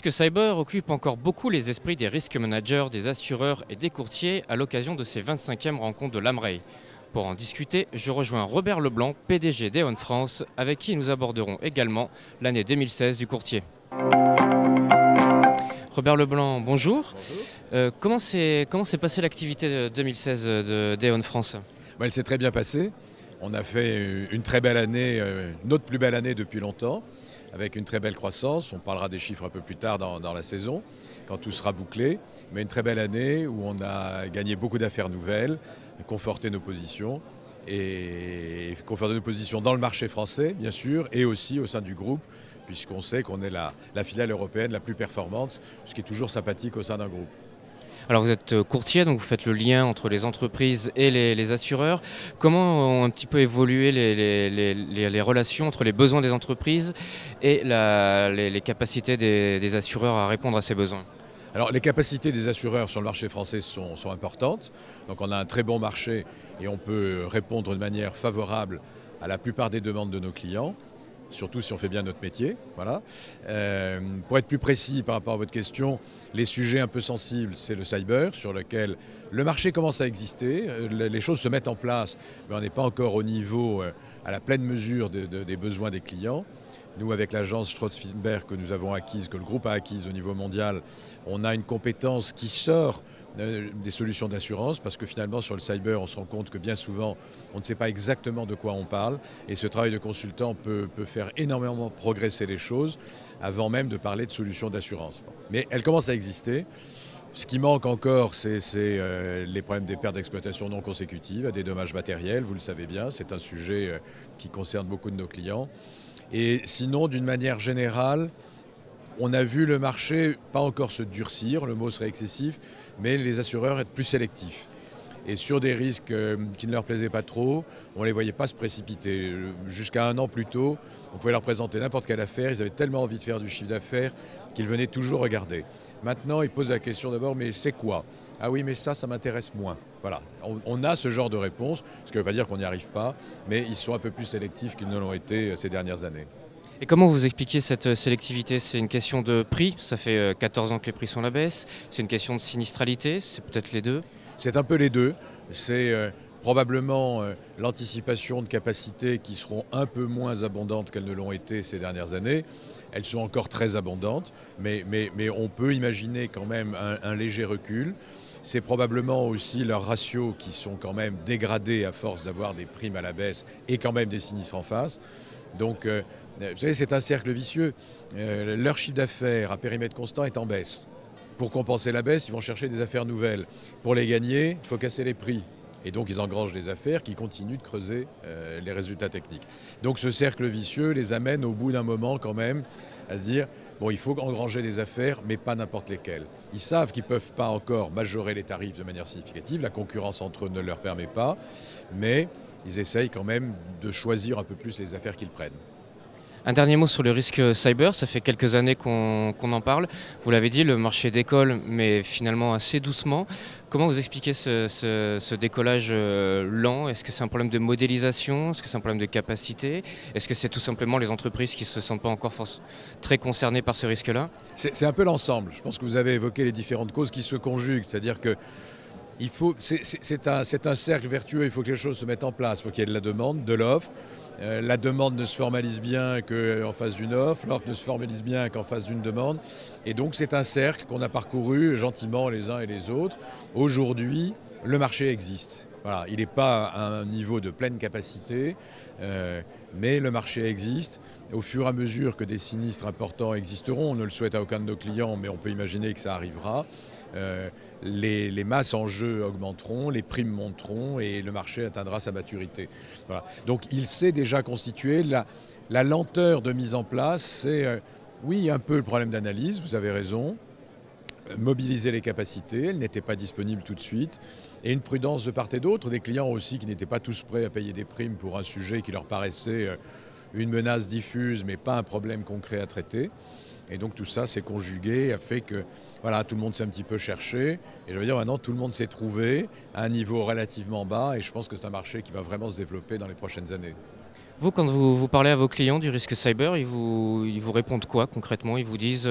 risque cyber occupe encore beaucoup les esprits des risques managers, des assureurs et des courtiers à l'occasion de ces 25e rencontres de l'AMREI. Pour en discuter, je rejoins Robert Leblanc, PDG d'E.ON France, avec qui nous aborderons également l'année 2016 du courtier. Robert Leblanc, bonjour. Comment s'est passée l'activité de 2016 d'E.ON France? Elle s'est très bien passée. On a fait une très belle année, notre plus belle année depuis longtemps, avec une très belle croissance. On parlera des chiffres un peu plus tard dans la saison, quand tout sera bouclé. Mais une très belle année où on a gagné beaucoup d'affaires nouvelles, conforté nos positions, et conforté nos positions dans le marché français, bien sûr, et aussi au sein du groupe, puisqu'on sait qu'on est la filiale européenne la plus performante, ce qui est toujours sympathique au sein d'un groupe. Alors vous êtes courtier, donc vous faites le lien entre les entreprises et les assureurs. Comment ont un petit peu évolué les relations entre les besoins des entreprises et les capacités des assureurs à répondre à ces besoins? Alors les capacités des assureurs sur le marché français sont importantes. Donc on a un très bon marché et on peut répondre de manière favorable à la plupart des demandes de nos clients, surtout si on fait bien notre métier. Voilà. Pour être plus précis par rapport à votre question, les sujets un peu sensibles, c'est le cyber, sur lequel le marché commence à exister, les choses se mettent en place, mais on n'est pas encore au niveau, à la pleine mesure des besoins des clients. Nous, avec l'agence Stroz-Friedberg que nous avons acquise, que le groupe a acquise au niveau mondial, on a une compétence qui sort des solutions d'assurance, parce que finalement sur le cyber on se rend compte que bien souvent on ne sait pas exactement de quoi on parle, et ce travail de consultant peut faire énormément progresser les choses avant même de parler de solutions d'assurance. Mais elle commence à exister. Ce qui manque encore, c'est les problèmes des pertes d'exploitation non consécutives, des dommages matériels, vous le savez bien, c'est un sujet qui concerne beaucoup de nos clients. Et sinon, d'une manière générale, on a vu le marché pas encore se durcir, le mot serait excessif, mais les assureurs être plus sélectifs. Et sur des risques qui ne leur plaisaient pas trop, on ne les voyait pas se précipiter. Jusqu'à un an plus tôt, on pouvait leur présenter n'importe quelle affaire, ils avaient tellement envie de faire du chiffre d'affaires qu'ils venaient toujours regarder. Maintenant, ils posent la question d'abord, mais c'est quoi? Ah oui, mais ça m'intéresse moins. Voilà, on a ce genre de réponse, ce qui ne veut pas dire qu'on n'y arrive pas, mais ils sont un peu plus sélectifs qu'ils ne l'ont été ces dernières années. Et comment vous expliquez cette sélectivité? C'est une question de prix, ça fait 14 ans que les prix sont à la baisse, c'est une question de sinistralité, c'est peut-être les deux? C'est un peu les deux, c'est probablement l'anticipation de capacités qui seront un peu moins abondantes qu'elles ne l'ont été ces dernières années. Elles sont encore très abondantes, mais on peut imaginer quand même un léger recul. C'est probablement aussi leurs ratios qui sont quand même dégradés à force d'avoir des primes à la baisse et quand même des sinistres en face. Donc, vous savez, c'est un cercle vicieux. Leur chiffre d'affaires à périmètre constant est en baisse. Pour compenser la baisse, ils vont chercher des affaires nouvelles. Pour les gagner, il faut casser les prix. Et donc, ils engrangent des affaires qui continuent de creuser les résultats techniques. Donc, ce cercle vicieux les amène au bout d'un moment quand même à se dire bon, il faut engranger des affaires, mais pas n'importe lesquelles. Ils savent qu'ils ne peuvent pas encore majorer les tarifs de manière significative. La concurrence entre eux ne leur permet pas. Mais ils essayent quand même de choisir un peu plus les affaires qu'ils prennent. Un dernier mot sur le risque cyber, ça fait quelques années qu'on en parle. Vous l'avez dit, le marché décolle, mais finalement assez doucement. Comment vous expliquez ce décollage lent? Est-ce que c'est un problème de modélisation? Est-ce que c'est un problème de capacité? Est-ce que c'est tout simplement les entreprises qui ne se sentent pas encore très concernées par ce risque-là? C'est un peu l'ensemble. Je pense que vous avez évoqué les différentes causes qui se conjuguent, c'est-à-dire que c'est un cercle vertueux, il faut que les choses se mettent en place, il faut qu'il y ait de la demande, de l'offre. La demande ne se formalise bien qu'en face d'une offre, l'offre ne se formalise bien qu'en face d'une demande. Et donc c'est un cercle qu'on a parcouru gentiment les uns et les autres. Aujourd'hui, le marché existe. Voilà, il n'est pas à un niveau de pleine capacité, mais le marché existe. Au fur et à mesure que des sinistres importants existeront, on ne le souhaite à aucun de nos clients, mais on peut imaginer que ça arrivera. Les masses en jeu augmenteront, les primes monteront et le marché atteindra sa maturité. Voilà. Donc il s'est déjà constitué. La lenteur de mise en place, c'est oui un peu le problème d'analyse, vous avez raison. Mobiliser les capacités, elles n'étaient pas disponibles tout de suite. Et une prudence de part et d'autre, des clients aussi qui n'étaient pas tous prêts à payer des primes pour un sujet qui leur paraissait une menace diffuse mais pas un problème concret à traiter. Et donc tout ça s'est conjugué, a fait que voilà, tout le monde s'est un petit peu cherché. Et je veux dire maintenant, tout le monde s'est trouvé à un niveau relativement bas. Et je pense que c'est un marché qui va vraiment se développer dans les prochaines années. Vous, quand vous parlez à vos clients du risque cyber, ils vous répondent quoi concrètement? Ils vous disent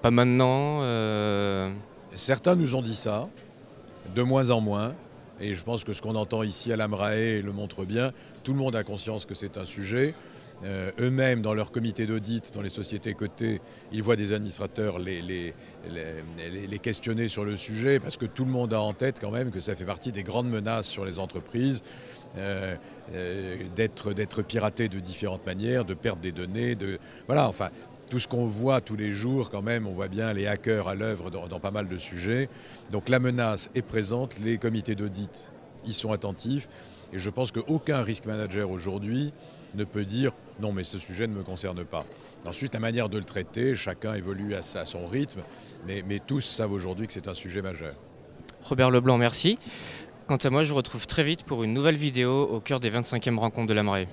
pas maintenant Certains nous ont dit ça, de moins en moins. Et je pense que ce qu'on entend ici à l'AMRAE le montre bien. Tout le monde a conscience que c'est un sujet. Eux-mêmes, dans leur comité d'audit, dans les sociétés cotées, ils voient des administrateurs les questionner sur le sujet, parce que tout le monde a en tête quand même que ça fait partie des grandes menaces sur les entreprises, d'être piraté de différentes manières, de perdre des données, voilà, enfin, tout ce qu'on voit tous les jours quand même, on voit bien les hackers à l'œuvre dans pas mal de sujets. Donc la menace est présente, les comités d'audit y sont attentifs, et je pense qu'aucun risk manager aujourd'hui ne peut dire non mais ce sujet ne me concerne pas. Ensuite, la manière de le traiter, chacun évolue à son rythme, mais tous savent aujourd'hui que c'est un sujet majeur. Robert Leblanc, merci. Quant à moi, je vous retrouve très vite pour une nouvelle vidéo au cœur des 25e rencontres de l'AMRAE.